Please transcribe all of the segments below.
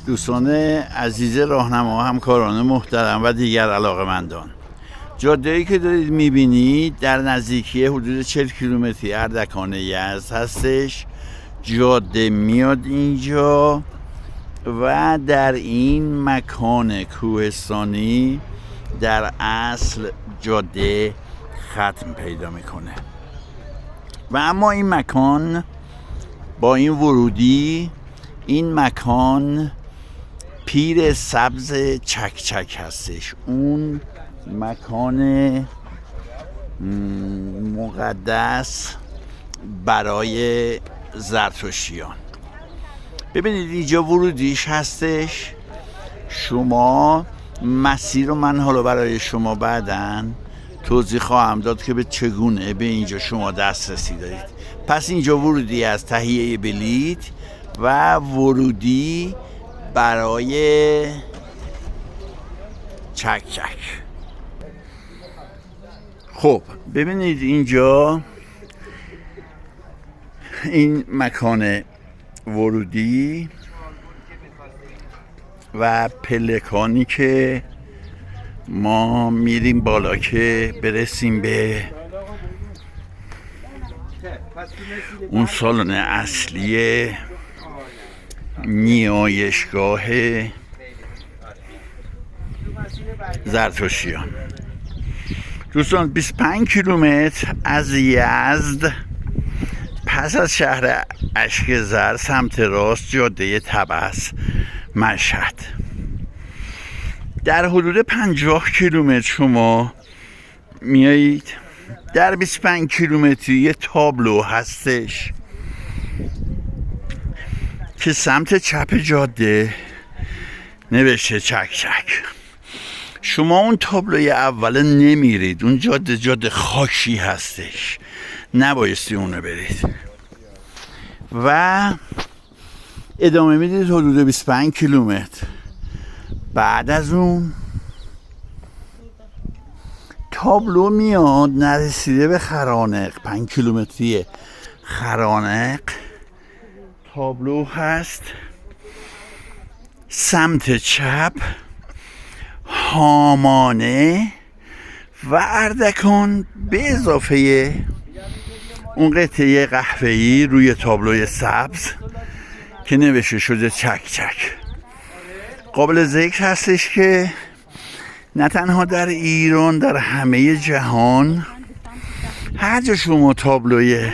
دوستان عزیز راهنما، همکاران محترم و دیگر علاقه‌مندان، جاده‌ای که دارید میبینید در نزدیکی حدود 40 کیلومتری اردکان یزد هستش. جاده میاد اینجا و در این مکان کوهستانی در اصل جاده ختم پیدا میکنه و اما این مکان با این ورودی، این مکان پیر سبز چکچک هستش. اون مکان مقدس برای زرتشتیان. ببینید اینجا ورودیش هستش. شما مسیر رو من حالا برای شما بعداً توضیح خواهم داد که به چگونه به اینجا شما دسترسی دارید. پس اینجا ورودی از تهیه بلیط و ورودی برای چکچک. خب ببینید اینجا این مکان ورودی و پلکانی که ما میریم بالا که برسیم به اون سالن اصلی نیایشگاه زرتشتیان. دوستان 25 کیلومتر از یزد پس از شهر اشکزر سمت راست جاده طبس مشهد. در حدود 50 کیلومتر شما میایید. در 25 کیلومتری یه تابلو هستش که سمت چپ جاده نوشته چکچک. شما اون تابلوی اول نمیرید، اون جاده خاکی هستش، نبایستی اونو برید و ادامه میدید حدود 25 کیلومتر. بعد از اون تابلو میاد نرسیده به خرانق، 5 کیلومتری خرانق تابلو هست. سمت چپ هامانه و اردکان به اضافه اون قطعه قهوه‌ای روی تابلوی سبز که نوشته شده چکچک. قابل ذکر هستش که نه تنها در ایران، در همه جهان هر جا شما تابلوی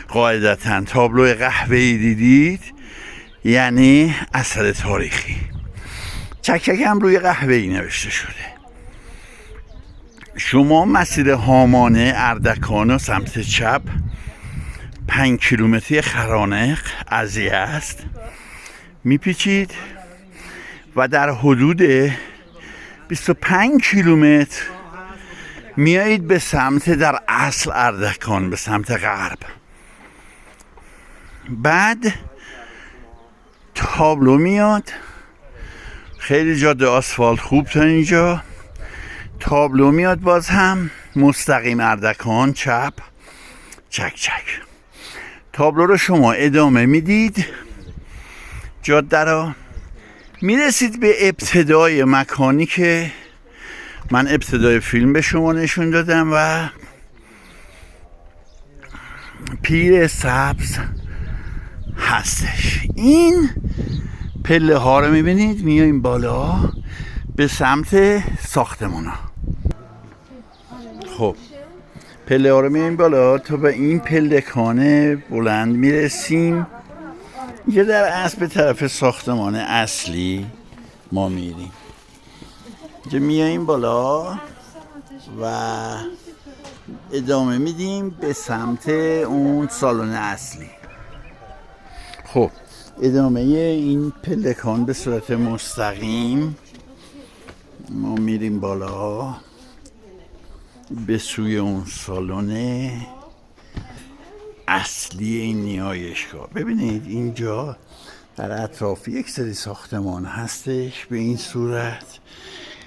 قاعدتاً تابلوی قهوه‌ای دیدید یعنی اثر تاریخی. چکچک هم روی قهوه‌ای نوشته شده. شما مسیر هامانه اردکان و سمت چپ 5 کیلومتری خرانق از یزد میپیچید و در حدود 25 کیلومتر میایید به سمت در اصل اردکان، به سمت غرب. بعد تابلو میاد، خیلی جاده آسفالت خوب تا اینجا. تابلو میاد باز هم مستقیم اردکان چپ چکچک. تابلو رو شما ادامه میدید جاده رو، میرسید به ابتدای مکانی که من ابتدای فیلم به شما نشون دادم و پیر سبز هستش. این پله ها رو میبینید میاییم بالا به سمت ساختمان ها. خب پله ها رو میاییم بالا تا به این پلکان بلند میرسیم. یه در اصل به طرف ساختمان اصلی ما میریم. اینجا میاییم بالا و ادامه میدیم به سمت اون سالن اصلی. خب ادامه این پلکان به صورت مستقیم ما میریم بالا به سوی اون سالن اصلی این نیایشگاه. ببینید اینجا در اطراف یک سری ساختمان هستش به این صورت.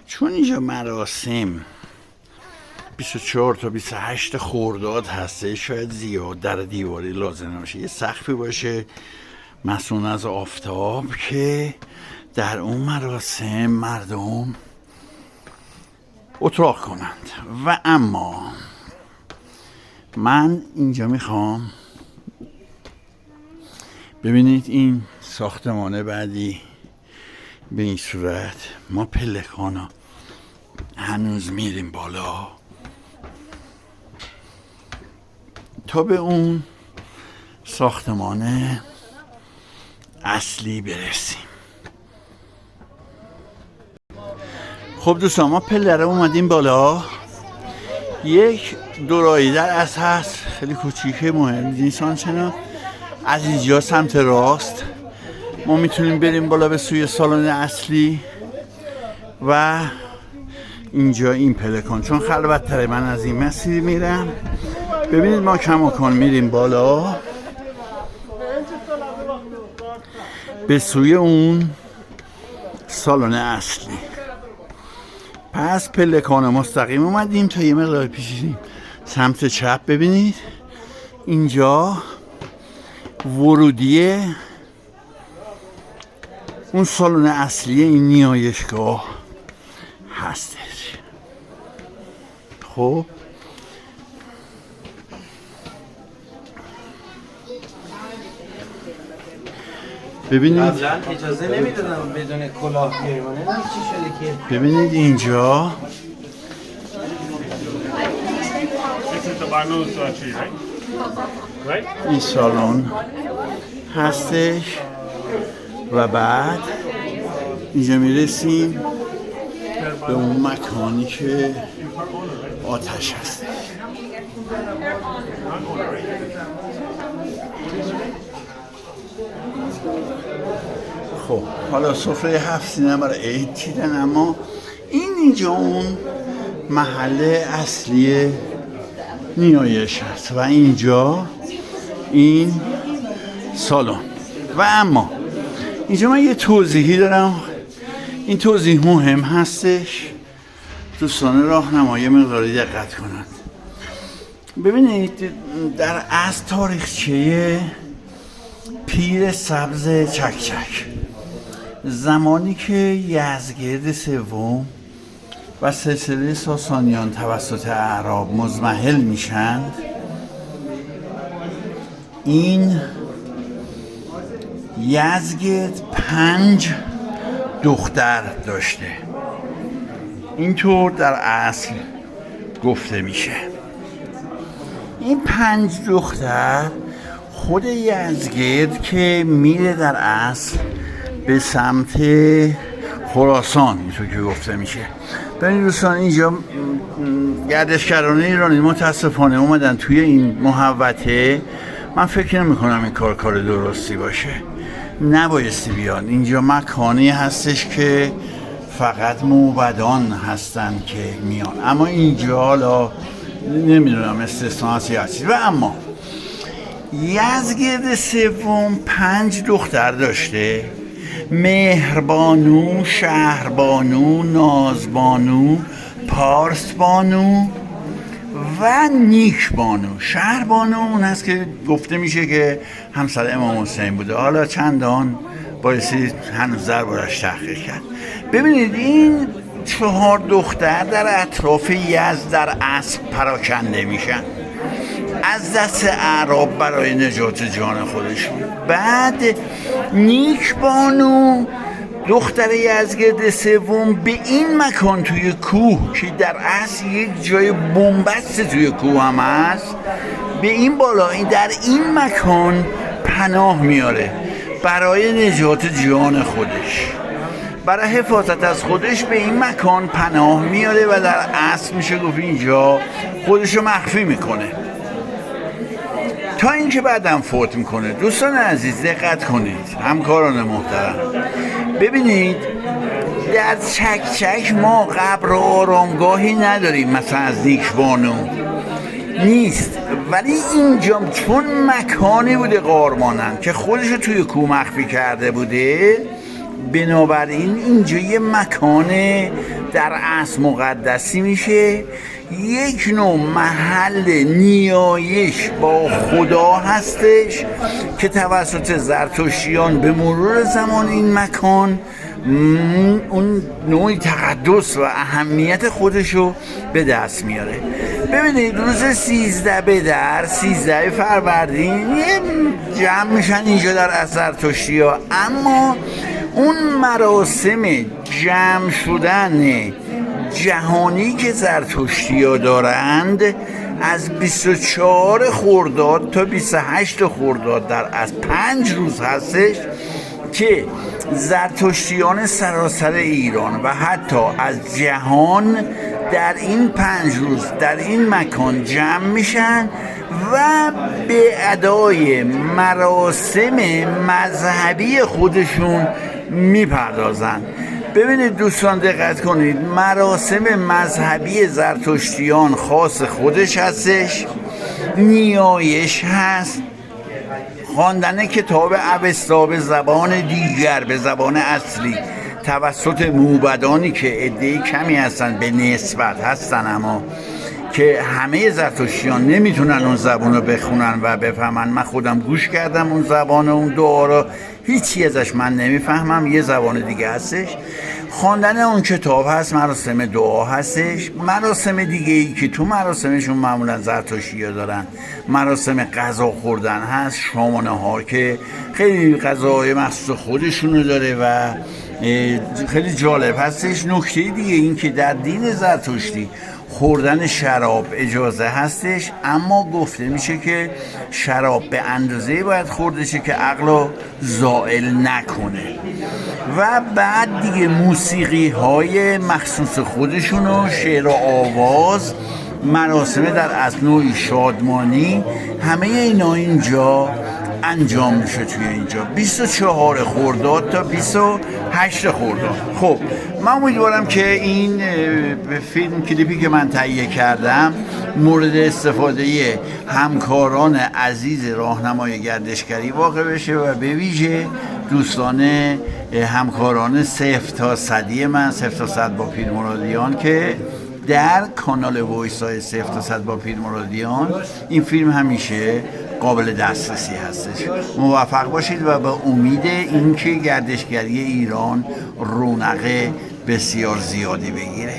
چون اینجا مراسم 24 تا 28 خرداد هسته، شاید زیاد در دیواری لازم نباشه، یه سقفی باشه مصنوع از آفتاب که در اون مراسم مردم اتراق کنند. و اما من اینجا میخوام ببینید این ساختمان بعدی به این صورت. ما پلکانا هنوز میریم بالا تا به اون ساختمان اصلی برسیم. خب دوستان، ما پله رو اومدیم بالا. یک دورایی در از هست، خیلی کوچیکه، مهم نیست چنا. از اینجا سمت راست ما میتونیم بریم بالا به سوی سالن اصلی و اینجا این پلکان چون خلوت تره. من از این مسیر میرم. ببینید ما کماکان میریم بالا به سوی اون سالن اصلی. پس پلکان مستقیم اومدیم تا یه مقدار پیشیم سمت چپ. ببینید اینجا ورودی اون سالن اصلی این نیایشگاه هستش. خب ببینید اجازه نمیدادم بدون کلاه بیاریم. نمیدونم چی شده که ببینید اینجا این سالن هستش و بعد اینجا میرسیم به اون مکانی که آتش هستش. خب حالا سفره 7 سینه برای عید چیدن، اما اینجا اون محل اصلی نیایش هست و اینجا این سالن. و اما اینجا من یه توضیحی دارم. این توضیح مهم هستش، دوستان راهنمایی مقداری دقت کنند. ببینید در از تاریخچه پیر سبز چکچک، زمانی که یزدگرد سوم و سلسله ساسانیان توسط اعراب مضمحل میشند، این یزدگرد 5 دختر داشته. اینطور در اصل گفته میشه. این 5 دختر خود یزدگرد که میره در اصل به سمت خراسان، اینطور که گفته میشه. ببینید دوستان اینجا گردشگران ایرانی متاسفانه اومدن توی این محوطه. من فکر نمی کنم این کار درستی باشه. نبایستی بیان. اینجا مکانی هستش که فقط موبدان هستن که میان، اما اینجا حالا نمیدونم استثناء هست یا چیز. و اما یزدگرد سوم 5 دختر داشته: مهربانو، شهربانو، نازبانو، پارسبانو و نیکبانو. شهربانو اون هست که گفته میشه که همسر امام حسین بوده. حالا چندان بایستی هنوز دربارش تحقیق کرد. ببینید این 4 دختر در اطراف یزد در اسب پراکنده میشن از دست اعراب برای نجات جان خودشون. بعد نیکبانو دختر یزدگرد سوم به این مکان توی کوه که در اصل یک جای بنبست توی کوه هم هست، به این بالا در این مکان پناه میاره برای نجات جان خودش. برای حفاظت از خودش به این مکان پناه میاره و در اصل میشه گفت اینجا خودشو مخفی میکنه تا اینکه بعدم فوت میکنه. دوستان عزیز دقت کنید، همکاران محترم، ببینید در چکچک ما قبر و آرامگاهی نداریم مثلا از نیکبانو نیست، ولی اینجا چون مکانی بوده قارمانن که خودشو توی کوه مخفی کرده بوده، بنابراین اینجا یه مکان در اصل مقدسی میشه، یک نوع محل نیایش با خدا هستش که توسط زرتشتیان به مرور زمان این مکان اون نوعی تقدس و اهمیت خودشو به دست میاره. ببینید روز 13 فروردین جمع میشن اینجا در از زرتشتی ها، اما اون مراسم جمع شدن جهانی که زرتشتی ها دارند از 24 خرداد تا 28 خرداد در از 5 روز هستش که زرتشتیان سراسر ایران و حتی از جهان در این 5 روز در این مکان جمع میشن و به ادای مراسم مذهبی خودشون میپردازن. ببینید دوستان دقت کنید، مراسم مذهبی زرتشتیان خاص خودش هستش، نیایش هست، خواندن کتاب اوستا به زبان دیگر، به زبان اصلی توسط موبدانی که عده کمی هستن به نسبت هستن، اما که همه زرتشتیان نمیتونن اون زبان رو بخونن و بفهمن. من خودم گوش کردم اون زبان، اون دعا رو هیچی ازش من نمیفهمم، یه زبان دیگه هستش. خواندن اون کتاب هست، مراسم دعا هستش. مراسم دیگه ای که تو مراسمشون معمولا زرتشتی‌ها دارن، مراسم غذا خوردن هست، شام و نهار که خیلی غذاهای مخصوص خودشونو داره و خیلی جالب هستش. نکته دیگه این که در دین زرتشتی خوردن شراب اجازه هستش، اما گفته میشه که شراب به اندازه باید خورده شه که عقل زائل نکنه. و بعد دیگه موسیقی های مخصوص خودشونو، شعر و آواز، مراسم در از نوعی شادمانی، همه اینا اینجا انجام میشه توی اینجا 24 خرداد تا 28 خرداد. خب من امیدوارم که این فیلم کلیپی که من تهیه کردم مورد استفاده همکاران عزیز راهنمای گردشگری واقع بشه و به ویژه دوستان همکاران 0 تا 100 من، 0 تا 100 با پیر مرادیان که در کانال وایس های 0 تا 100 با پیر مرادیان این فیلم همیشه قابل دسترسی هستش. موفق باشید و به امید اینکه گردشگری ایران رونق بسیار زیادی بگیره.